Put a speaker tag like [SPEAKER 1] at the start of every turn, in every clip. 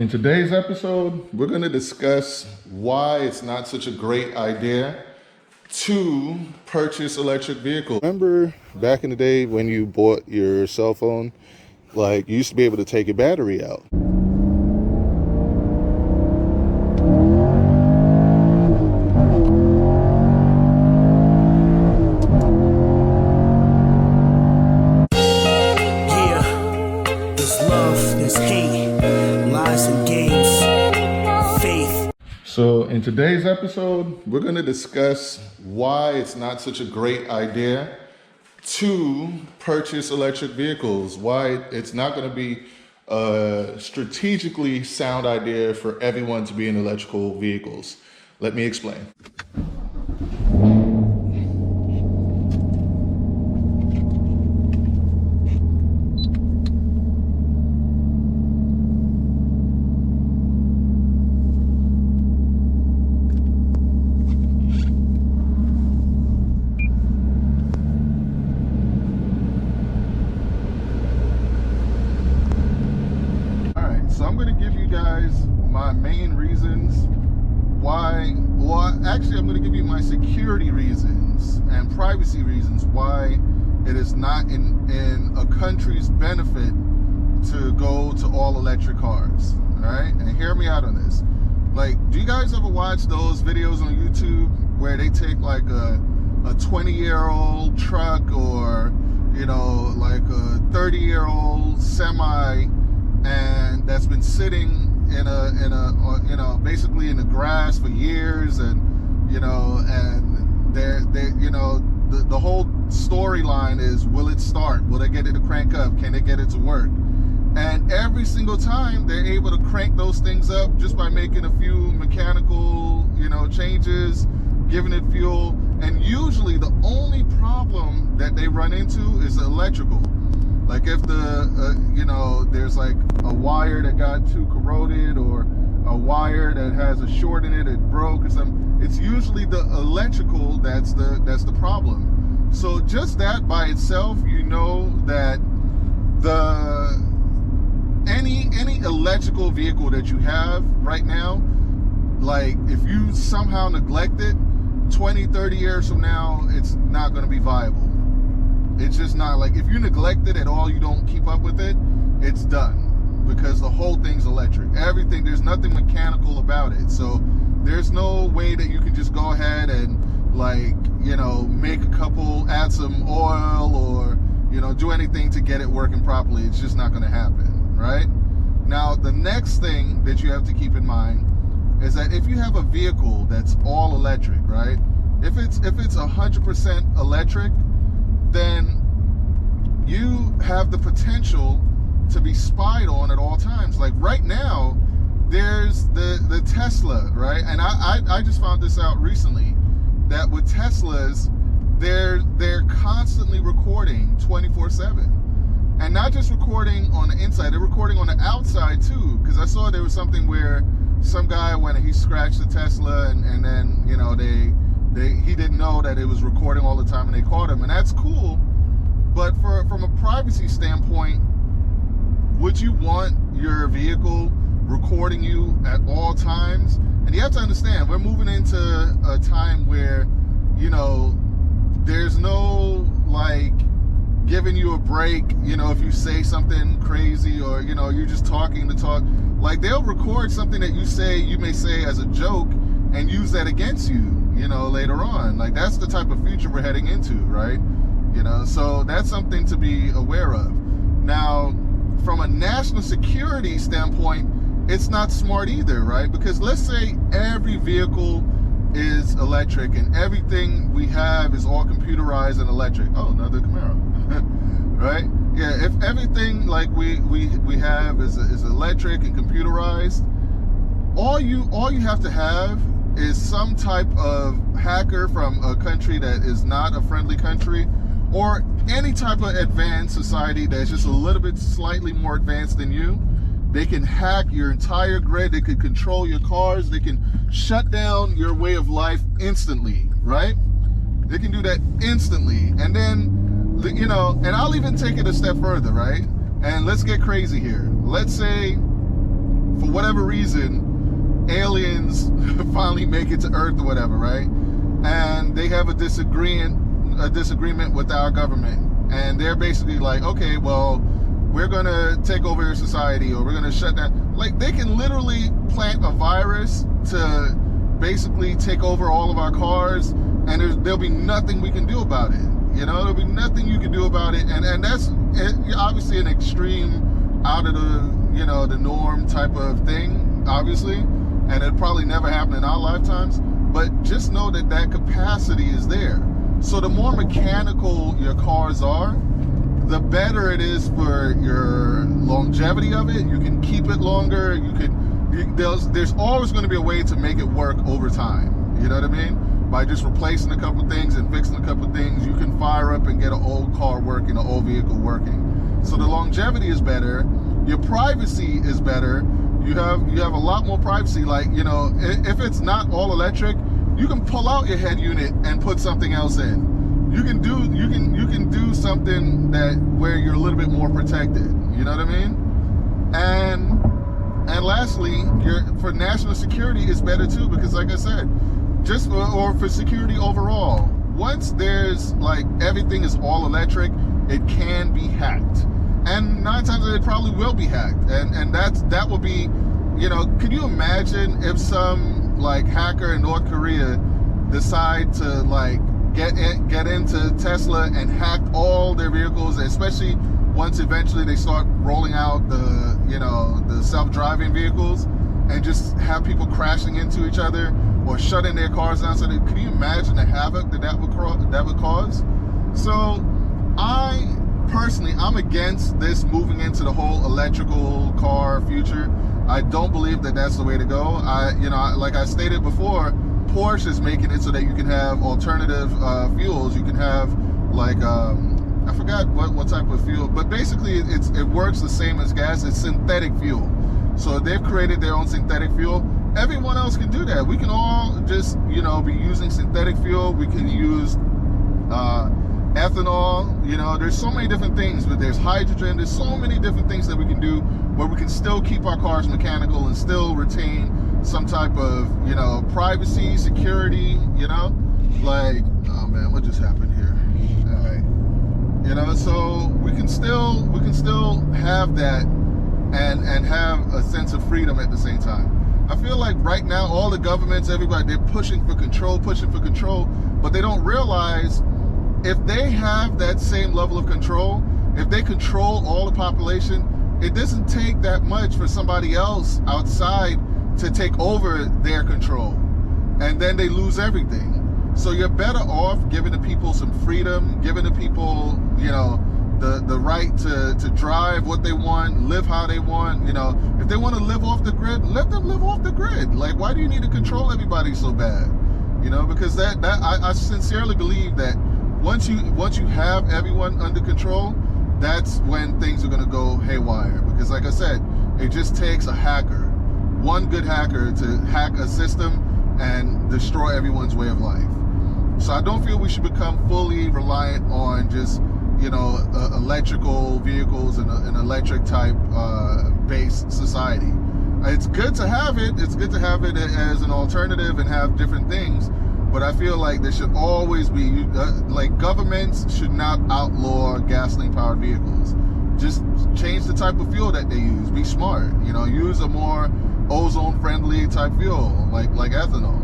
[SPEAKER 1] In today's episode, we're going to discuss why it's not such a great idea to purchase electric vehicles. Remember back in the day when you bought your cell phone, like you used to be able to take your battery out. So in today's episode, we're going to discuss why it's not such a great idea to purchase electric vehicles, why it's not going to be a strategically sound idea for everyone to be in electrical vehicles. Let me explain. So I'm going to give you guys my main reasons why, well, actually I'm going to give you my security reasons and privacy reasons why it is not in a country's benefit to go to all electric cars. All right, and hear me out on this. Like, do you guys ever watch those videos on YouTube where they take like a 20-year-old truck or, you know, like a 30-year-old semi, and that's been sitting in a basically in the grass for years, and the whole storyline is, will it start? Will they get it to crank up? Can they get it to work? And every single time they're able to crank those things up just by making a few mechanical, changes, giving it fuel. And usually the only problem that they run into is electrical. Like if there's like a wire that got too corroded, or a wire that has a short in it, it broke or something, it's usually the electrical that's the problem. So just that by itself, that any electrical vehicle that you have right now, like if you somehow neglect it, 20, 30 years from now, it's not going to be viable. It's just not. Like, if you neglect it at all, you don't keep up with it, it's done, because the whole thing's electric. Everything, there's nothing mechanical about it. So there's no way that you can just go ahead and add some oil, or do anything to get it working properly. It's just not going to happen, right? Now, the next thing that you have to keep in mind is that if you have a vehicle that's all electric, right? If it's 100% electric, then you have the potential to be spied on at all times. Like right now, there's the Tesla, right? And I just found this out recently, that with Teslas, they're constantly recording 24/7. And not just recording on the inside, they're recording on the outside too. Because I saw there was something where some guy went and he scratched the Tesla, and then he didn't know that it was recording all the time, and they caught him. And that's cool, but from a privacy standpoint, would you want your vehicle recording you at all times? And you have to understand, we're moving into a time where there's no giving you a break, if you say something crazy, or you're just talking to talk. Like, they'll record something that you may say as a joke and use that against you, later on. Like, that's the type of future we're heading into, right? So that's something to be aware of. Now, from a national security standpoint, it's not smart either, right? Because let's say every vehicle is electric and everything we have is all computerized and electric. Oh, another Camaro, right? Yeah, if everything like we have is electric and computerized, all you have to have is some type of hacker from a country that is not a friendly country, or any type of advanced society that's just a little bit slightly more advanced than you. They can hack your entire grid. They can control your cars. They can shut down your way of life instantly, right? They can do that instantly. And then, and I'll even take it a step further, right? And let's get crazy here. Let's say for whatever reason, aliens finally make it to Earth or whatever, right? And they have a disagreement with our government, and they're basically like, okay, well, we're gonna take over your society, or we're gonna shut down. Like, they can literally plant a virus to basically take over all of our cars, and there'll be nothing we can do about it. You know, there'll be nothing you can do about it, and that's obviously an extreme, out of the norm type of thing, obviously, and it'll probably never happen in our lifetimes. But just know that that capacity is there. So the more mechanical your cars are, the better it is for your longevity of it. You can keep it longer. There's always going to be a way to make it work over time. You know what I mean? By just replacing a couple things and fixing a couple things, you can fire up and get an old car working, an old vehicle working. So the longevity is better. Your privacy is better. You have a lot more privacy. Like, if it's not all electric, you can pull out your head unit and put something else in. You can do something where you're a little bit more protected. You know what I mean? And lastly, for national security is better too, because like I said, or for security overall, once there's like everything is all electric, it can be hacked, and 9 times it probably will be hacked, and that will be, could you imagine if some like hacker in North Korea decide to like get into Tesla and hack all their vehicles, especially once eventually they start rolling out the self-driving vehicles, and just have people crashing into each other or shutting their cars down? So can you imagine the havoc that would cause? So I'm against this moving into the whole electrical car future. I don't believe that that's the way to go. Like I stated before, Porsche is making it so that you can have alternative fuels. You can have like I forgot what type of fuel, but basically it works the same as gas. It's synthetic fuel. So they've created their own synthetic fuel. Everyone else can do that. We can all just be using synthetic fuel. We can use ethanol. There's so many different things, but there's hydrogen. There's so many different things that we can do where we can still keep our cars mechanical and still retain some type of privacy, security. Like, oh man, what just happened here? All right. So we can still have that and have a sense of freedom at the same time. I feel like right now all the governments, everybody, they're pushing for control, but they don't realize if they have that same level of control, if they control all the population, it doesn't take that much for somebody else outside to take over their control, and then they lose everything. So you're better off giving the people some freedom, giving the people, the right to drive what they want, live how they want. If they want to live off the grid, let them live off the grid. Like, why do you need to control everybody so bad? Because I sincerely believe that once you have everyone under control, that's when things are going to go haywire. Because like I said, it just takes a hacker, one good hacker, to hack a system and destroy everyone's way of life. So I don't feel we should become fully reliant on just electrical vehicles and an electric type based society. It's good to have it. It's good to have it as an alternative and have different things. But I feel like there should always be, like, governments should not outlaw gasoline-powered vehicles. Just change the type of fuel that they use. Be smart. Use a more ozone-friendly type fuel, like ethanol.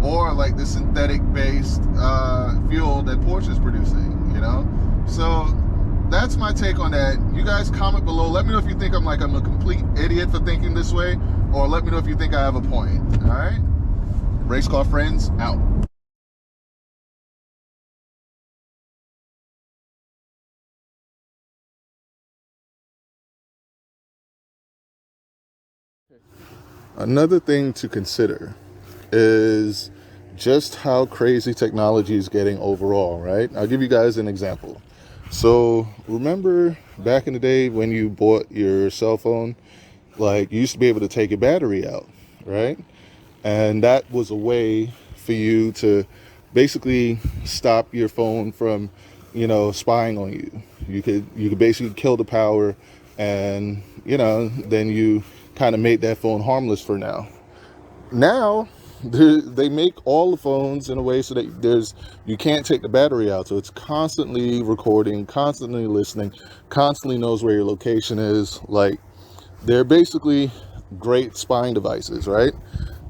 [SPEAKER 1] Or like the synthetic-based fuel that Porsche is producing. So that's my take on that. You guys comment below. Let me know if you think I'm a complete idiot for thinking this way, or let me know if you think I have a point. All right? Race Car Friends, out. Another thing to consider is just how crazy technology is getting overall, right? I'll give you guys an example. So remember back in the day when you bought your cell phone, like, you used to be able to take your battery out, right? And that was a way for you to basically stop your phone from, spying on you. You could basically kill the power, and then you kind of made that phone harmless for now. Now they make all the phones in a way so that you can't take the battery out, so it's constantly recording, constantly listening, constantly knows where your location is. Like, they're basically great spying devices, right?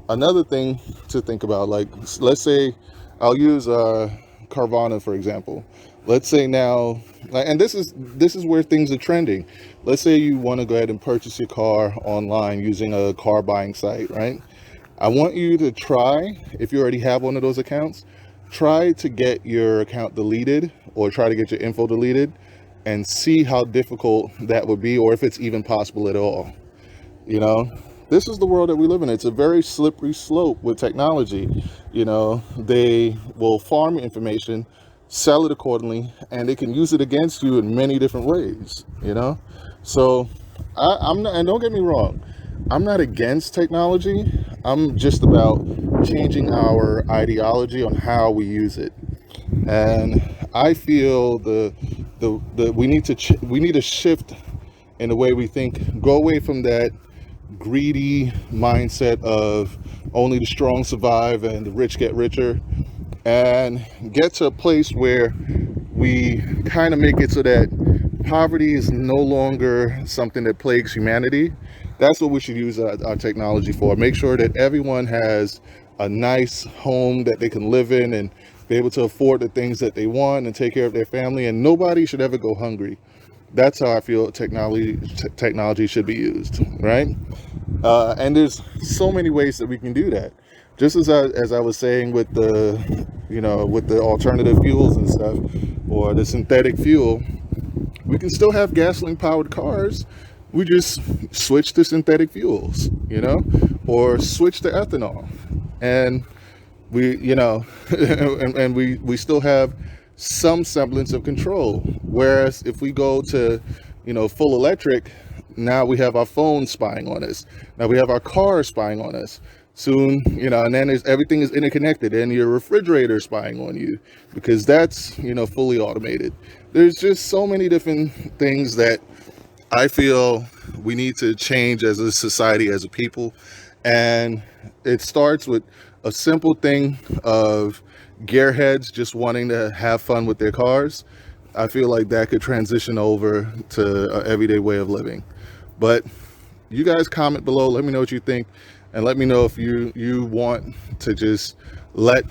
[SPEAKER 1] Another thing to think about, like, let's say I'll use Carvana for example. Let's say now, and this is where things are trending. Let's say you want to go ahead and purchase your car online using a car buying site, right? I want you to try, if you already have one of those accounts, try to get your account deleted or try to get your info deleted and see how difficult that would be, or if it's even possible at all. You know, this is the world that we live in. It's a very slippery slope with technology. You know, they will farm information, sell it accordingly, and they can use it against you in many different ways, you know? So I'm not, and don't get me wrong, I'm not against technology. I'm just about changing our ideology on how we use it. And I feel we need to shift in the way we think, go away from that greedy mindset of only the strong survive and the rich get richer, and get to a place where we kind of make it so that poverty is no longer something that plagues humanity. That's what we should use our technology for. Make sure that everyone has a nice home that they can live in and be able to afford the things that they want and take care of their family, and nobody should ever go hungry. That's how I feel technology should be used, right? And there's so many ways that we can do that. Just as I was saying with with the alternative fuels and stuff, or the synthetic fuel, we can still have gasoline powered cars. We just switch to synthetic fuels, or switch to ethanol, and and we still have some semblance of control. Whereas if we go to, full electric, now we have our phones spying on us. Now we have our cars spying on us. Soon, and then everything is interconnected, and your refrigerator spying on you because that's, fully automated. There's just so many different things that I feel we need to change as a society, as a people. And it starts with a simple thing of gearheads just wanting to have fun with their cars. I feel like that could transition over to an everyday way of living. But you guys comment below, let me know what you think, and let me know if you want to just let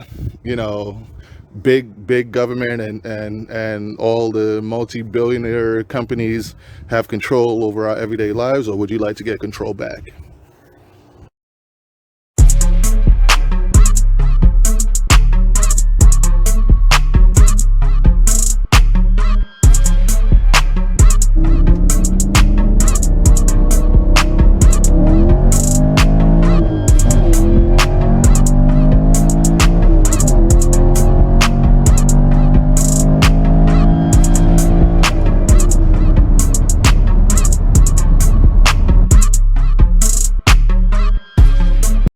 [SPEAKER 1] big government and all the multi-billionaire companies have control over our everyday lives, or would you like to get control back?